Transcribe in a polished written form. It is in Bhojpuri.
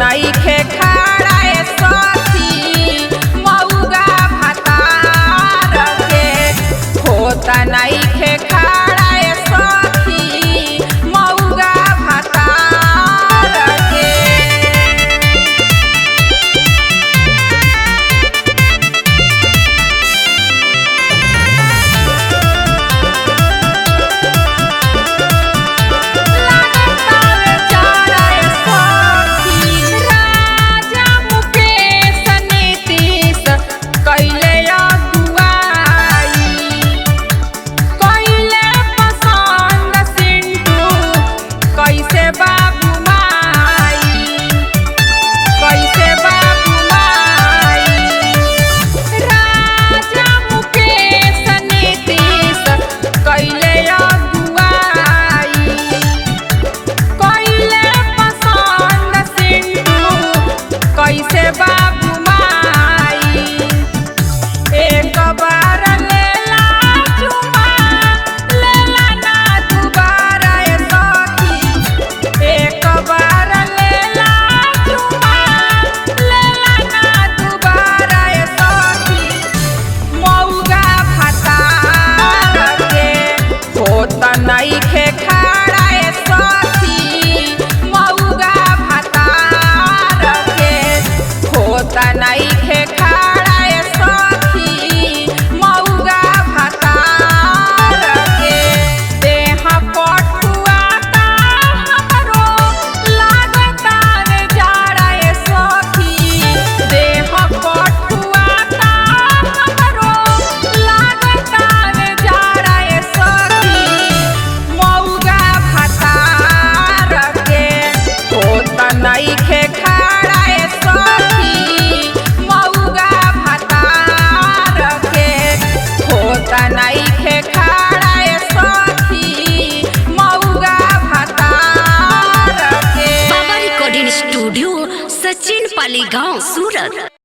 नइखे खड़ा ए सखी मौगा भतार के होता नइखे खड़ा ए सखी मौगा भतार के। कैसे बाबू माई एक बार लेला चुमा लेला ना दुबारा ए सखी एक बार लेला चुमा लेला ना दुबारा ए सखी मौगा भतार के होता नइखे खड़ा ए सखी मौगा भतार के होता नइखे खड़ा ए सखी मौगा भतार के। देह पटुआता हमरो लागता रे जाड़ा ए सखी देह पटुआता हमरो लागता रे जाड़ा ए सखी मौगा भतार के होता नइखे खड़ा ए सखी मौगा भतार के होता नइखे खड़ा ए सखी मौगा भतार के। बाबा रिकॉर्डिंग स्टूडियो सचिन पाली गांव सूरत।